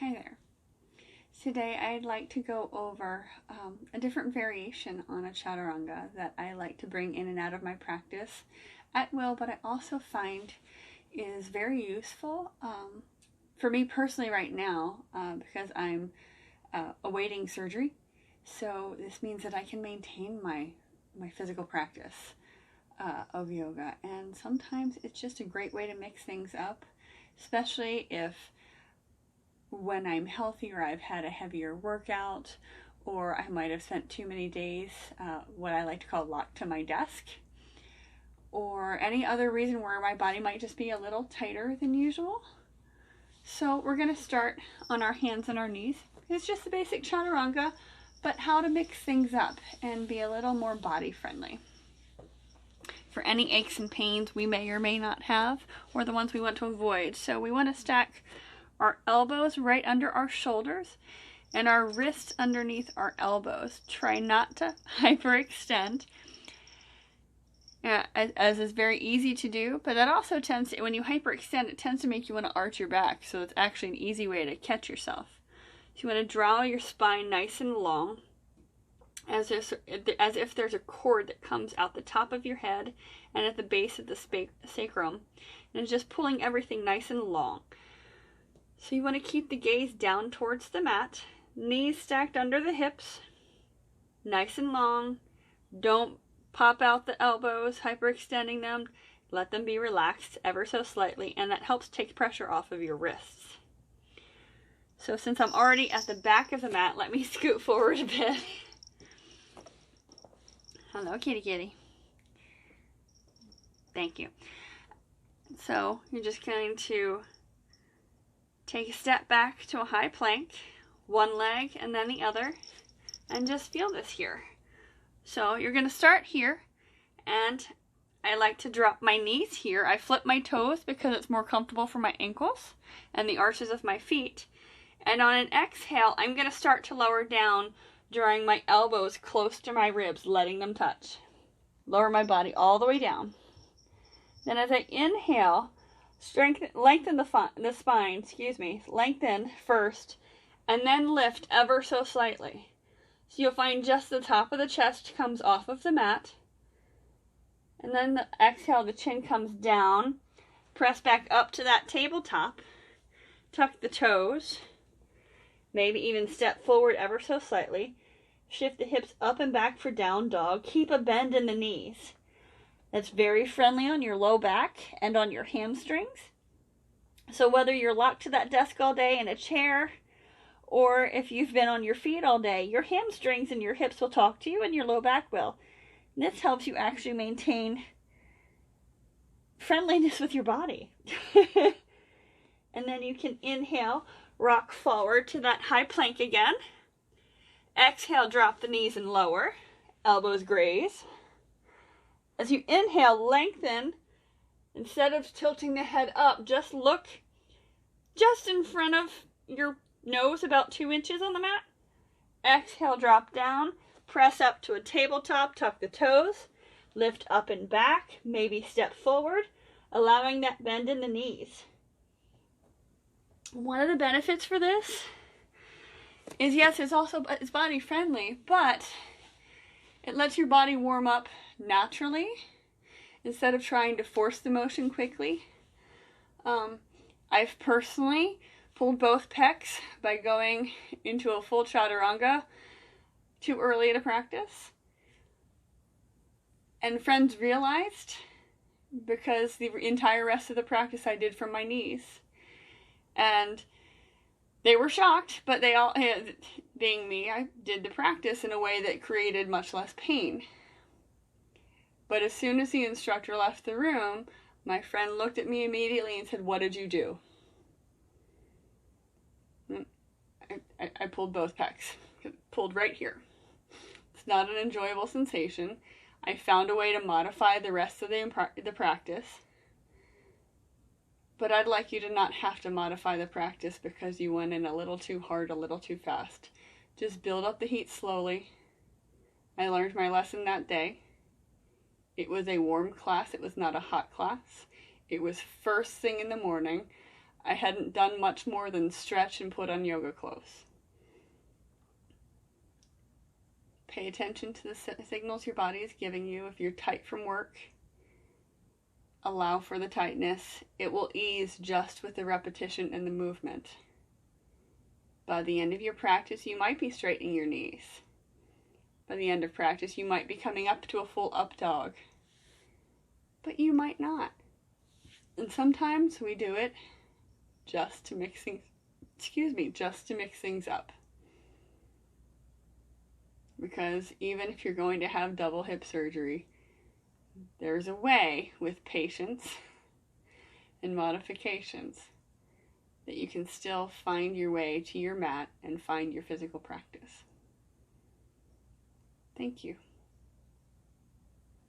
Hi there. Today I'd like to go over a different variation on a chaturanga that I like to bring in and out of my practice at will, but I also find is very useful for me personally right now because I'm awaiting surgery. So this means that I can maintain my physical practice of yoga, and sometimes it's just a great way to mix things up, especially if when I'm healthier, I've had a heavier workout, or I might have spent too many days, what I like to call locked to my desk, or any other reason where my body might just be a little tighter than usual. So we're going to start on our hands and our knees. It's just the basic chaturanga, but how to mix things up and be a little more body friendly for any aches and pains we may or may not have, or the ones we want to avoid. So we want to stack our elbows right under our shoulders and our wrists underneath our elbows. Try not to hyperextend, as is very easy to do, but that also tends to, when you hyperextend, it tends to make you want to arch your back, so it's actually an easy way to catch yourself. So you want to draw your spine nice and long, as if there's a cord that comes out the top of your head and at the base of the sacrum, and just pulling everything nice and long. So you want to keep the gaze down towards the mat, knees stacked under the hips, nice and long. Don't pop out the elbows, hyperextending them. Let them be relaxed ever so slightly, and that helps take pressure off of your wrists. So since I'm already at the back of the mat, let me scoot forward a bit. Hello, kitty kitty. Thank you. So you're just going to take a step back to a high plank, one leg and then the other, and just feel this here. So you're going to start here, and I like to drop my knees here. I flip my toes because it's more comfortable for my ankles and the arches of my feet. And on an exhale, I'm going to start to lower down, drawing my elbows close to my ribs, letting them touch. Lower my body all the way down. Then as I inhale, lengthen the spine, lengthen first, and then lift ever so slightly. So you'll find just the top of the chest comes off of the mat, and then the exhale, the chin comes down, press back up to that tabletop, tuck the toes, maybe even step forward ever so slightly, shift the hips up and back for down dog, keep a bend in the knees. That's very friendly on your low back and on your hamstrings. So whether you're locked to that desk all day in a chair, or if you've been on your feet all day, your hamstrings and your hips will talk to you and your low back will. And this helps you actually maintain friendliness with your body. And then you can inhale, rock forward to that high plank again. Exhale, drop the knees and lower, elbows graze. As you inhale, lengthen. Instead of tilting the head up, just look just in front of your nose, about 2 inches on the mat. Exhale, drop down, press up to a tabletop, tuck the toes, lift up and back, maybe step forward, allowing that bend in the knees. One of the benefits for this is, yes, it's body friendly, but it lets your body warm up naturally instead of trying to force the motion quickly. I've personally pulled both pecs by going into a full chaturanga too early to practice. And friends realized, because the entire rest of the practice I did from my knees. And they were shocked, but they all, being me, I did the practice in a way that created much less pain. But as soon as the instructor left the room, my friend looked at me immediately and said, "What did you do?" I pulled both pecs. Pulled right here. It's not an enjoyable sensation. I found a way to modify the rest of the practice. But I'd like you to not have to modify the practice because you went in a little too hard, a little too fast. Just build up the heat slowly. I learned my lesson that day. It was a warm class. It was not a hot class. It was first thing in the morning. I hadn't done much more than stretch and put on yoga clothes. Pay attention to the signals your body is giving you. If you're tight from work, allow for the tightness. It will ease just with the repetition and the movement. By the end of your practice, you might be straightening your knees. By the end of practice, you might be coming up to a full up dog. But you might not. And sometimes we do it just to mix things, just to mix things up. Because even if you're going to have double hip surgery, there's a way with patience and modifications that you can still find your way to your mat and find your physical practice. Thank you.